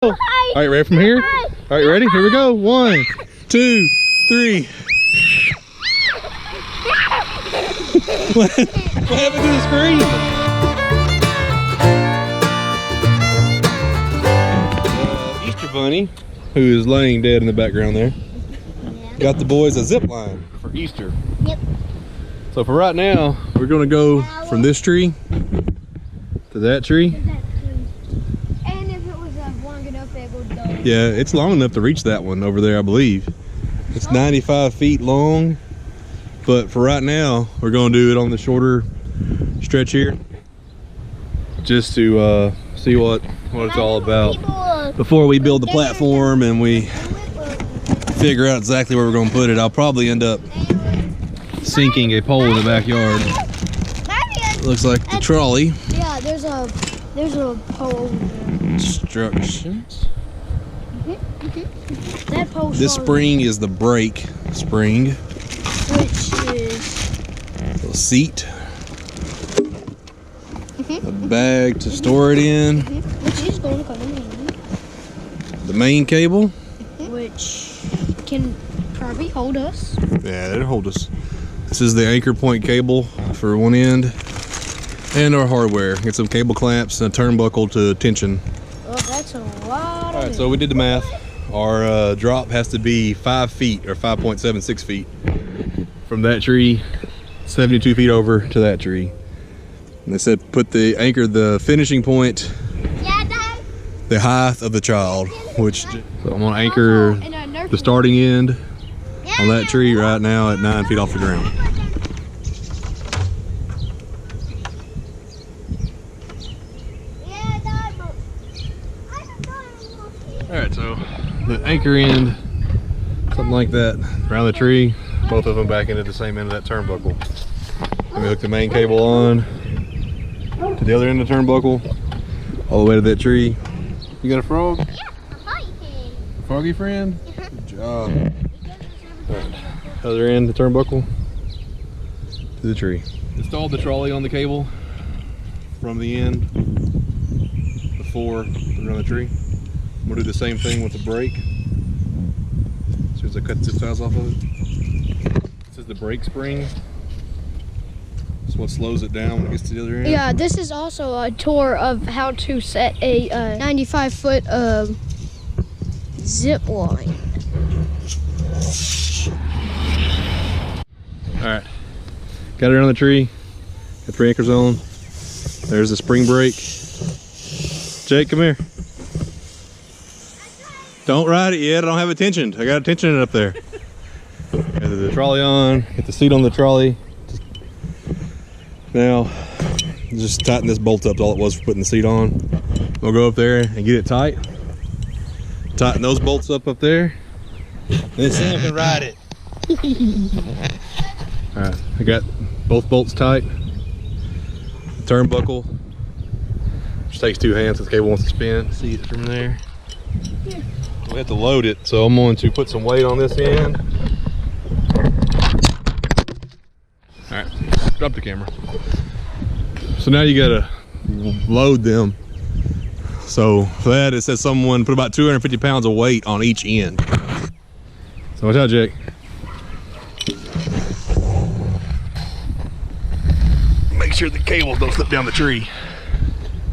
All right, ready from here? All right, ready? Here we go. 1, 2, 3. What happened to the screen? Easter Bunny, who is laying dead in the background there, got the boys a zip line for Easter. Yep. So for right now, we're gonna go from this tree to that tree. And if it was long enough, it would go. Yeah, it's long enough to reach that one over there, I believe. It's 95 feet long, but for right now, we're gonna do it on the shorter stretch here, just to see what it's all about before we build the platform and we figure out exactly where we're gonna put it. I'll probably end up sinking a pole in the backyard. Looks like the trolley. Yeah, there's a pole over there. Instructions. That pole. This spring is the brake spring. Which is A seat. A bag to store it in. Which is going to come in handy. The main cable. Which can probably hold us. Yeah, it'll hold us. This is the anchor point cable for one end. And our hardware. Get some cable clamps and a turnbuckle to tension. Oh, that's a lot. Alright, so we did the math. Our drop has to be 5 feet or 5.76 feet from that tree, 72 feet over to that tree. And they said put the anchor, the finishing point, the height of the child, which so I'm gonna anchor the starting end on that tree right now at 9 feet off the ground. Alright, so the anchor end, something like that, around the tree, both of them back into the same end of that turnbuckle. Then we hook the main cable on to the other end of the turnbuckle, all the way to that tree. You got a frog? Yeah, a froggy friend. Froggy friend? Good job. Right. Other end of the turnbuckle to the tree. Installed the trolley on the cable from the end before we run the tree. I'm gonna do the same thing with the brake. As soon as I cut the zip ties off of it. This is the brake spring. This is what slows it down when it gets to the other end. Yeah, this is also a tour of how to set a 95-foot zip line. Alright, got it on the tree, got 3 anchors on. There's the spring brake. Jake, come here. Don't ride it yet, I don't have it tensioned. I got it tensioned up there. Got the trolley on, get the seat on the trolley. Now, just tighten this bolt up to all it was for putting the seat on. We'll go up there and get it tight. Tighten those bolts up there. And then Sam can ride it. Alright, I got both bolts tight. Turnbuckle, which takes 2 hands, so the cable wants to spin. See it from there. Here. We have to load it, so I'm going to put some weight on this end. Alright, drop the camera. So now you gotta load them. So for that, it says someone put about 250 pounds of weight on each end. So watch out, Jake. Make sure the cables don't slip down the tree.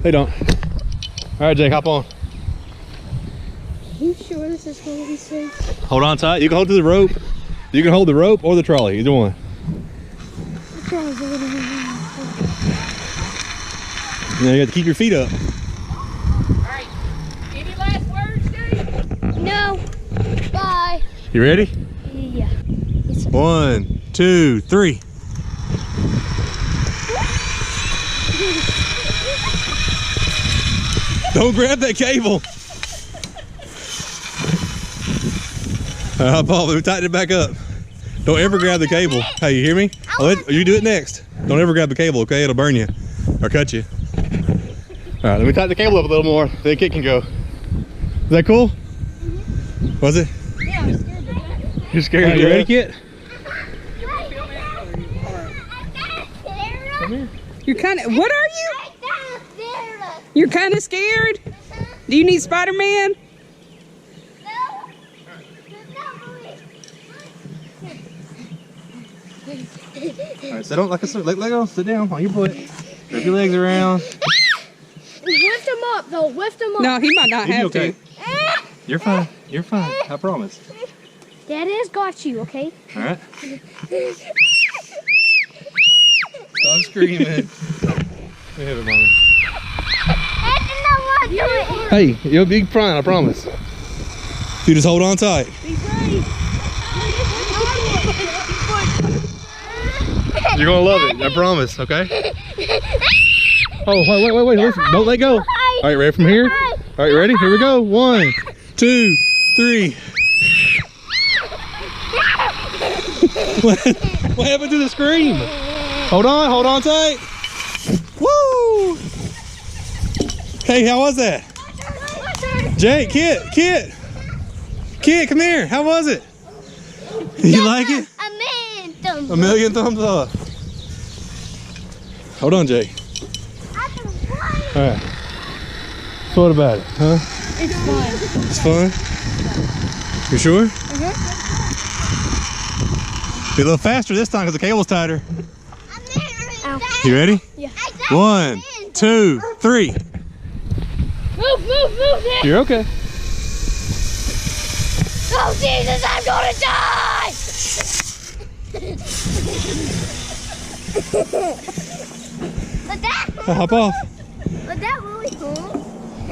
They don't. All right, Jake, hop on. Are you sure this is going to be safe? Hold on tight. You can hold to the rope. You can hold the rope or the trolley, either one. The trolley's a little bit. Now you have to keep your feet up. All right. Any last words, dude? No. Bye. You ready? Yeah. 1, 2, 3. Don't grab that cable. Paul, let me tighten it back up. Don't ever grab the cable. Hey, you hear me? You do it next. Don't ever grab the cable, okay? It'll burn you or cut you. All right, let me tighten the cable up a little more. Then Kit can go. Is that cool? Was it? Yeah, I'm scared to death. You're scared? Right, you ready, Kit? You're kind of, what are you? You're kind of scared? Do you need Spider-Man? Alright, sit down like a let go. Sit down on your butt. Wrap your legs around. Lift him up, though. Lift him up. No, he might not You'll have be okay. to. You're fine. You're fine. I promise. Dad has got you, okay? Alright. Stop screaming. Let me have it, Mommy. Hey, you'll be fine, I promise. You just hold on tight. You're gonna love it, I promise, okay? Oh, wait, listen, don't let go. All right, ready from here? All right, ready? Here we go. 1, 2, 3. What happened to the scream? Hold on tight. Woo! Hey, how was that? Jake, Kit, come here. How was it? You like it? A million thumbs up. Hold on, Jake. All right. So what about it, huh? It's fun. It's fun? You sure? Be a little faster this time because the cable's tighter. You ready? Yeah. 1, 2, 3. Move, Dad. You're okay. Oh, Jesus, I'm gonna die! Hop off. Was that really cool?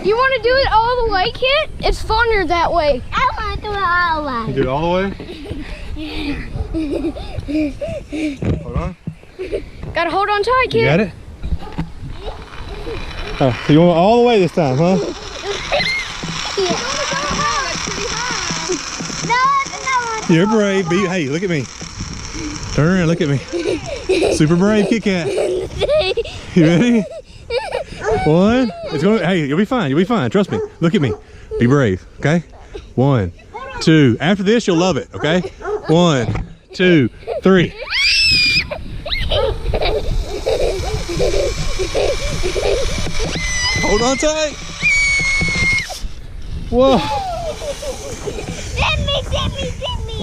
You want to do it all the way, Kit? It's funner that way. I want to do it all the way. You do it all the way? Hold on. Gotta hold on tight, Kit. You got it? Oh, so you want all the way this time, huh? You're brave. Hey, look at me. Turn around, look at me. Super brave Kit Kat. You ready? 1. Hey, you'll be fine. You'll be fine. Trust me. Look at me. Be brave, okay? 1, 2. After this, you'll love it, okay? 1, 2, 3. Hold on tight. Whoa.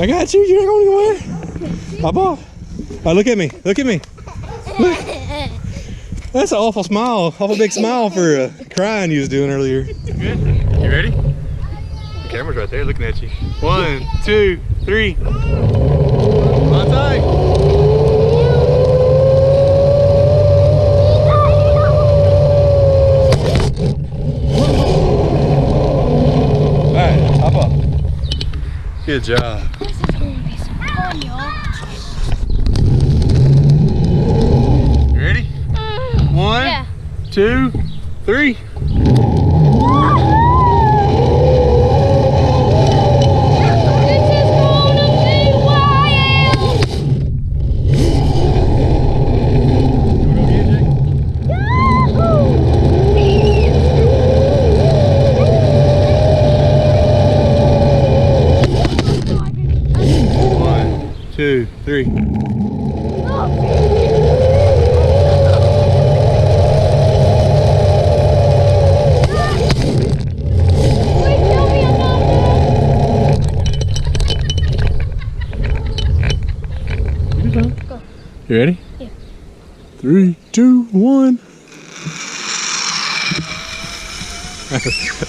I got you. You ain't going anywhere. Hop off. All right, look at me. Look at me. Look. That's an awful smile. Awful big smile for crying you was doing earlier. You good? You ready? The camera's right there looking at you. 1, 2, 3. On tight. All right, hop up. Good job. This is gonna be some fun, y'all. You ready? 1, Yeah. 2, 3. This is gonna be wild. You wanna go get it, Jake? Yahoo! 1, 2, 3. You ready? Yeah. 3, 2, 1.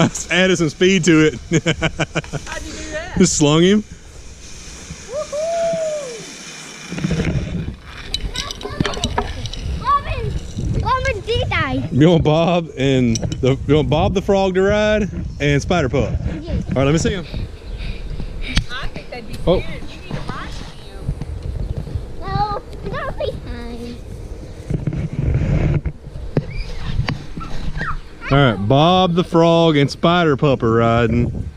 I added some speed to it. How'd you do that? Just slung him. Robin did die. You want Bob the Frog to ride and Spider Pup? Yes. All right, let me see him. I think they'd be Oh. scared. You need to ride him. No, don't be kind. All right, Bob the Frog and Spider Pup are riding.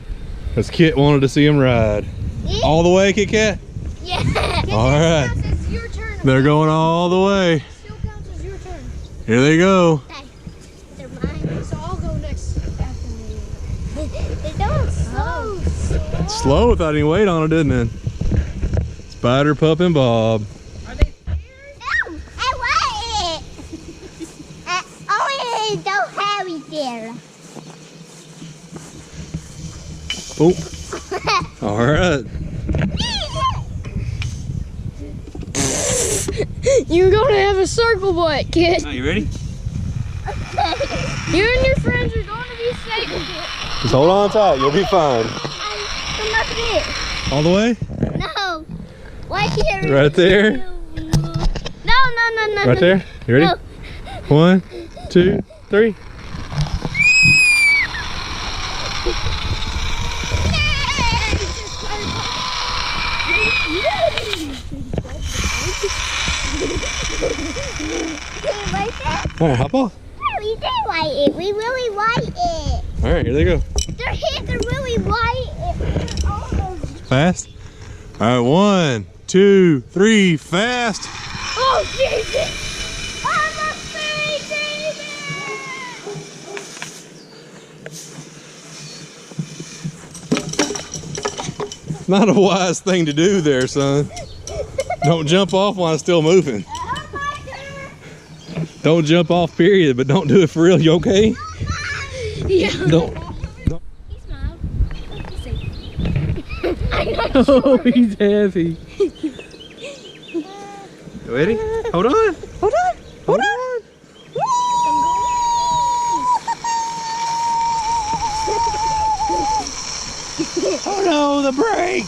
Cause Kit wanted to see him ride. All the way, Kit Kat? Yeah. All right. It's your turn. They're going all the way. Still counts as your turn. Here they go. They're mine. So I'll go next after me. They're going so slow. Slow without any weight on it, didn't it? Spider Pup and Bob. Are they scared? No, I want it. Only don't have it there. Oh. All right. You're gonna have a circle butt, kid. Are you ready? You and your friends are going to be safe with it. Just hold on tight. You'll be fine. I'm not it. All the way? No. Why here? Right there. No. Right there. You ready? No. 1, 2, 3. All right, hop off. We did white it. We really white it. All right, here they go. Their hands are really white. Fast. All right, 1, 2, 3, fast. Oh, Jesus. I'm a baby. Not a wise thing to do there, son. Don't jump off while it's still moving. Don't jump off, period, but don't do it for real. You okay? Yeah. Don't. He smiled. Oh, he's heavy. You ready? Hold on. Hold on. Hold on. Oh no, the brake!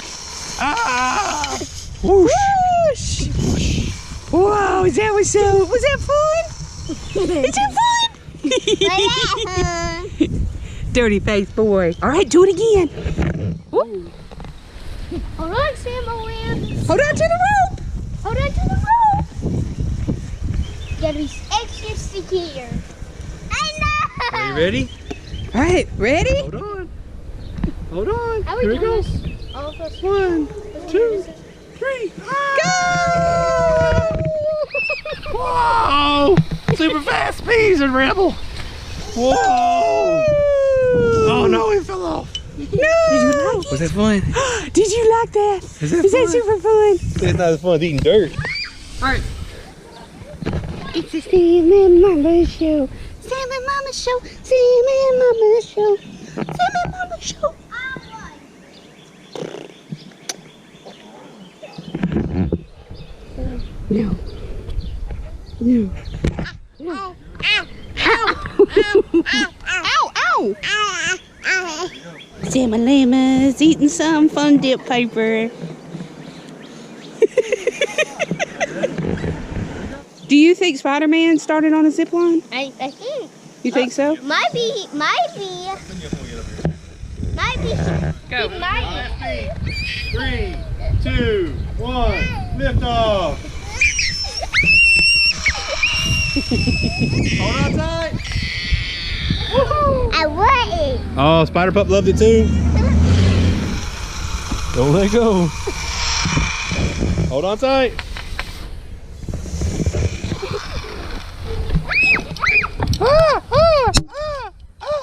Ah! Whoosh! Whoosh! Wow, is that was that fun? Is that fun? Dirty face boy. All right, do it again. Woo. Hold on, Sam. Hold on to the rope. Hold on to the rope. You gotta be extra sticky here. I know. Are you ready? All right, ready? Hold on. Hold on. How are Here we we doing go. this? All of us. 1, 2, 3. Go! Whoa! Super fast speeds and Rebel. Whoa! Oh no, it fell off. No! Did you like it? Was that fun? Did you like that? Is that Is that super fun? It's not as fun as eating dirt. All right. It's a Sam and Mama show. Sam and Mama show. Sam and Mama show. Sam and Mama show. No. No. Ow. Ow! Sam and Llama's eating some fun dip paper. Do you think Spider-Man started on a zip line? I think. You think so? Might be. Go. He might. 3, 2, 1, lift off. Hold on tight. I wouldn't. Oh, Spider Pup loved it too. Don't let go. Hold on tight.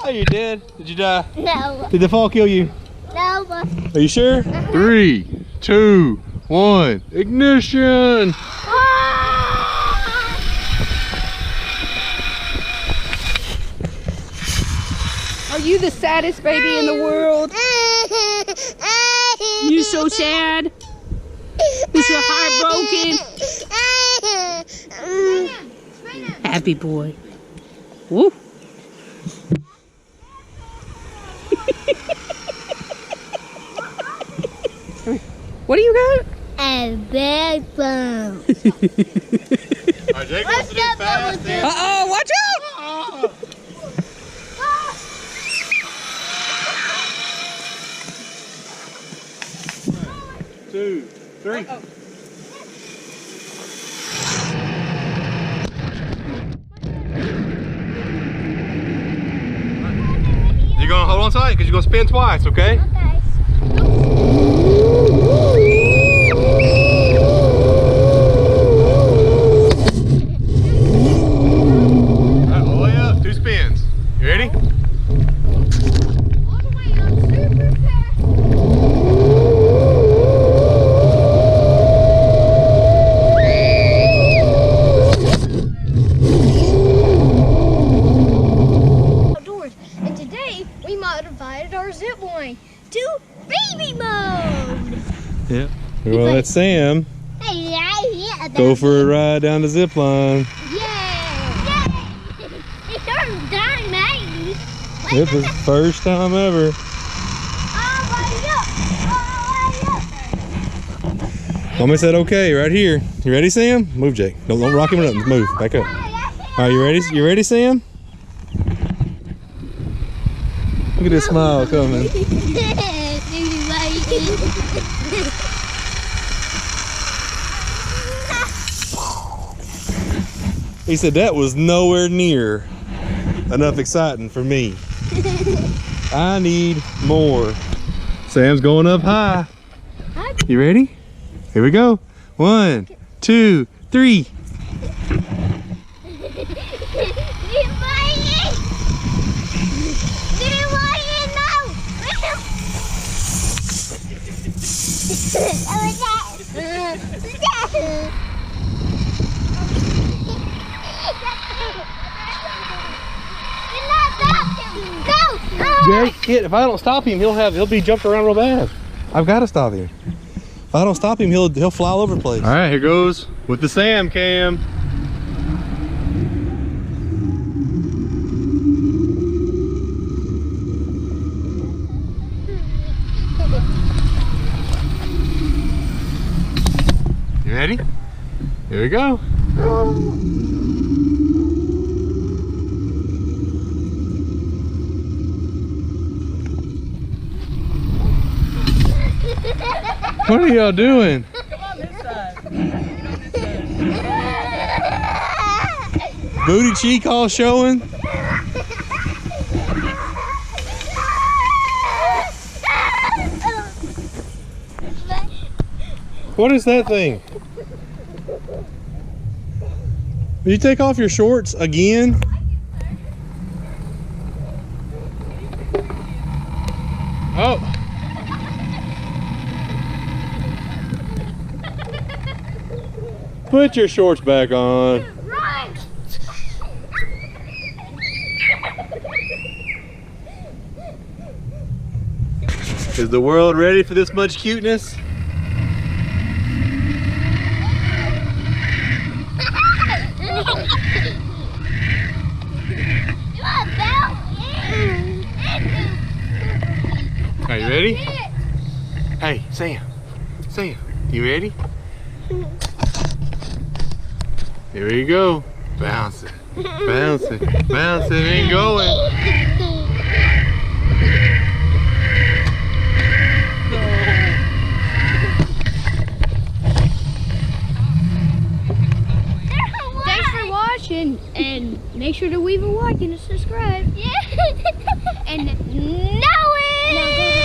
Oh, you did? Did you die? No. Did the fall kill you? No, but. Are you sure? 3, 2, 1, ignition. Are you the saddest baby in the world? You so sad? Is your heart broken? Happy boy. Woo. What do you got? A bad phone. Alright, Jake wants to do fast. Uh-oh, watch out! 2, 3. You're gonna hold on tight because you're gonna spin twice, okay? Alright, all the way up, 2 spins. You ready? All the way up super fast. Outdoors. And today we modified our zip line to baby mode. Yeah. We're gonna let Sam Hey, yeah. go for a ride down the zip line. Yeah. It's our time, mate. This is the first time ever. Mommy said okay, right here. You ready, Sam? Move, Jake. Don't rock him or nothing. Move. Back up. All right, you ready? You ready, Sam? Look at this smile coming. He said that was nowhere near enough exciting for me. I need more. Sam's going up high. You ready? Here we go. 1, 2, 3. Jake, if I don't stop him, he'll be jumped around real bad. I've got to stop him. If I don't stop him, he'll fly all over the place. All right, here goes with the Sam cam. You ready? Here we go. What are y'all doing? Come on this side. Get on this side. Booty cheek all showing? What is that thing? Did you take off your shorts again? Oh. Put your shorts back on. Run! Is the world ready for this much cuteness? Are you ready? Hey, Sam. Sam, you ready? Here we go. Bounce it. Bounce it. Bounce it. Ain't going. Thanks for watching, and make sure to leave a like and a subscribe. Yeah. And know it. Know it.